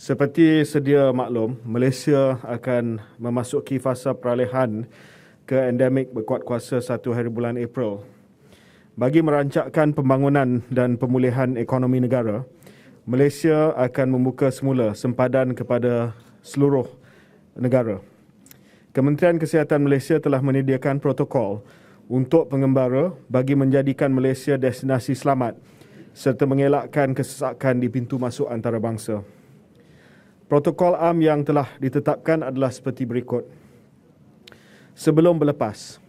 Seperti sedia maklum, Malaysia akan memasuki fasa peralihan ke endemik berkuat kuasa 1 hari bulan April. Bagi merancangkan pembangunan dan pemulihan ekonomi negara, Malaysia akan membuka semula sempadan kepada seluruh negara. Kementerian Kesihatan Malaysia telah menyediakan protokol untuk pengembara bagi menjadikan Malaysia destinasi selamat serta mengelakkan kesesakan di pintu masuk antarabangsa. Protokol am yang telah ditetapkan adalah seperti berikut. Sebelum berlepas,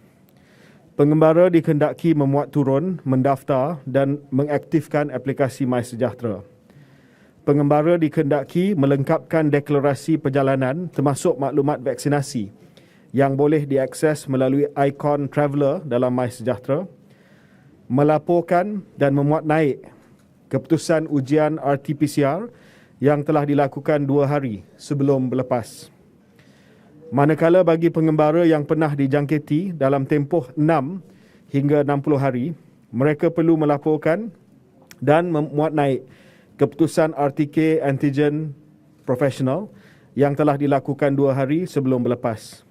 pengembara dikehendaki memuat turun, mendaftar dan mengaktifkan aplikasi MySejahtera. Pengembara dikehendaki melengkapkan deklarasi perjalanan termasuk maklumat vaksinasi yang boleh diakses melalui ikon Traveller dalam MySejahtera, melaporkan dan memuat naik keputusan ujian RT-PCR yang telah dilakukan 2 hari sebelum berlepas. Manakala bagi pengembara yang pernah dijangkiti dalam tempoh 6 hingga 60 hari, mereka perlu melaporkan dan memuat naik keputusan RTK Antigen Professional yang telah dilakukan 2 hari sebelum berlepas.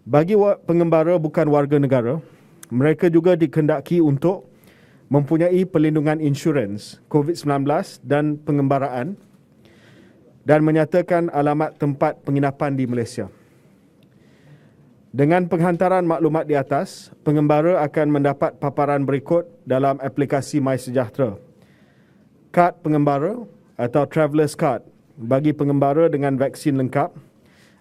Bagi pengembara bukan warga negara, mereka juga dikehendaki untuk mempunyai perlindungan insurans COVID-19 dan pengembaraan dan menyatakan alamat tempat penginapan di Malaysia. Dengan penghantaran maklumat di atas, pengembara akan mendapat paparan berikut dalam aplikasi MySejahtera. Kad pengembara atau Traveller's Card bagi pengembara dengan vaksin lengkap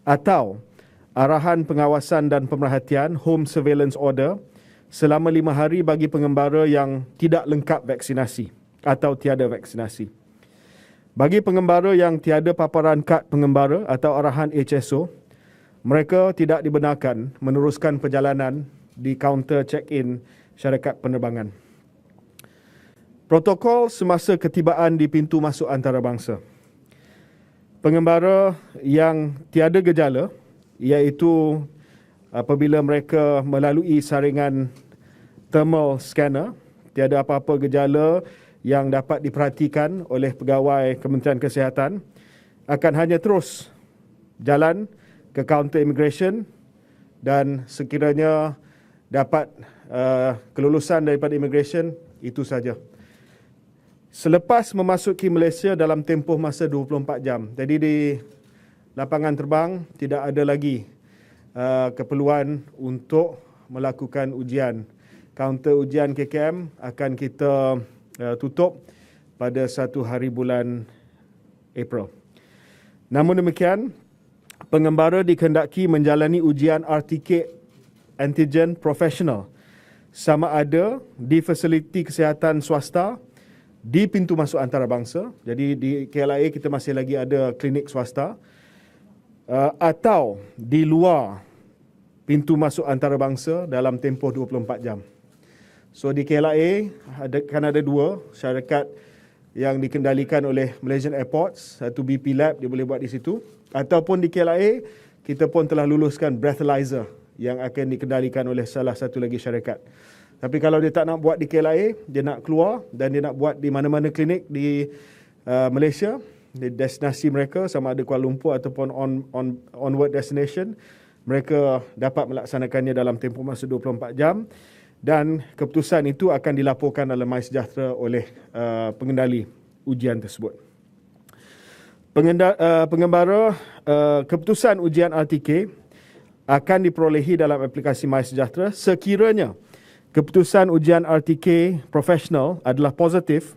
atau arahan pengawasan dan pemerhatian Home Surveillance Order selama 5 hari bagi pengembara yang tidak lengkap vaksinasi atau tiada vaksinasi. Bagi pengembara yang tiada paparan kad pengembara atau arahan HSO, mereka tidak dibenarkan meneruskan perjalanan di kaunter check-in syarikat penerbangan. Protokol semasa ketibaan di pintu masuk antarabangsa. Pengembara yang tiada gejala, iaitu apabila mereka melalui saringan thermal scanner, tiada apa-apa gejala yang dapat diperhatikan oleh pegawai Kementerian Kesihatan, akan hanya terus jalan ke kaunter immigration dan sekiranya dapat kelulusan daripada immigration, itu saja. Selepas memasuki Malaysia dalam tempoh masa 24 jam. Jadi di lapangan terbang tidak ada lagi keperluan untuk melakukan ujian. Kaunter ujian KKM akan kita tutup pada 1 hari bulan April. Namun demikian, pengembara dikehendaki menjalani ujian RTK Antigen Professional sama ada di fasiliti kesihatan swasta di pintu masuk antarabangsa. Jadi di KLIA kita masih lagi ada klinik swasta atau di luar pintu masuk antarabangsa dalam tempoh 24 jam. So di KLIA akan ada 2 syarikat yang dikendalikan oleh Malaysian Airports, satu BP Lab dia boleh buat di situ, ataupun di KLIA kita pun telah luluskan breathalyzer yang akan dikendalikan oleh salah satu lagi syarikat. Tapi kalau dia tak nak buat di KLIA, dia nak keluar dan dia nak buat di mana-mana klinik di Malaysia, di destinasi mereka sama ada Kuala Lumpur ataupun onward destination, mereka dapat melaksanakannya dalam tempoh masa 24 jam dan keputusan itu akan dilaporkan dalam MySejahtera oleh pengendali ujian tersebut. Pengembara keputusan ujian RTK akan diperolehi dalam aplikasi MySejahtera sekiranya keputusan ujian RTK Professional adalah positif,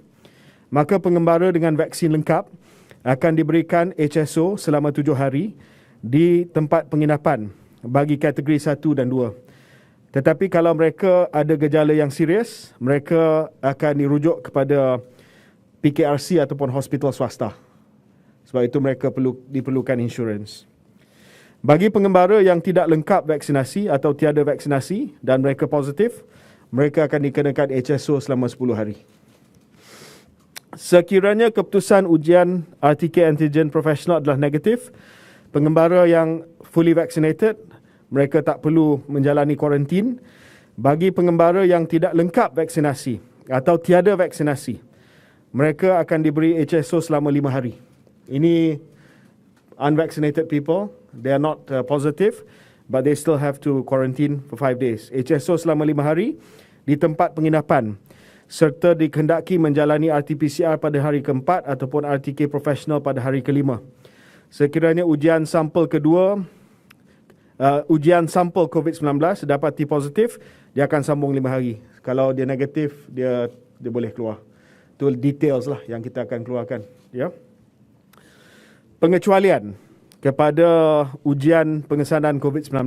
maka pengembara dengan vaksin lengkap akan diberikan HSO selama 7 hari di tempat penginapan bagi kategori 1 dan 2. Tetapi kalau mereka ada gejala yang serius, mereka akan dirujuk kepada PKRC ataupun hospital swasta. Sebab itu mereka diperlukan insurans. Bagi pengembara yang tidak lengkap vaksinasi atau tiada vaksinasi dan mereka positif, mereka akan dikenakan HSO selama 10 hari. Sekiranya keputusan ujian RTK Antigen Professional adalah negatif, pengembara yang fully vaccinated, mereka tak perlu menjalani kuarantin. Bagi pengembara yang tidak lengkap vaksinasi atau tiada vaksinasi, mereka akan diberi HSO selama 5 hari. Ini unvaccinated people, they are not positive, but they still have to quarantine for 5 days. HSO selama 5 hari di tempat penginapan, serta dikehendaki menjalani RT-PCR pada hari keempat ataupun RTK profesional pada hari kelima. Sekiranya ujian sampel kedua, ujian sampel COVID-19 dapati positif, dia akan sambung 5 hari. Kalau dia negatif, dia boleh keluar. Itu details lah yang kita akan keluarkan. Ya. Pengecualian kepada ujian pengesanan COVID-19.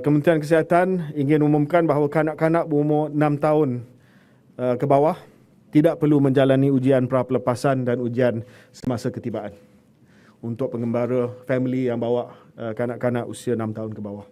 Kementerian Kesihatan ingin umumkan bahawa kanak-kanak berumur 6 tahun ke bawah tidak perlu menjalani ujian pra-pelepasan dan ujian semasa ketibaan untuk pengembara family yang bawa kanak-kanak usia 6 tahun ke bawah.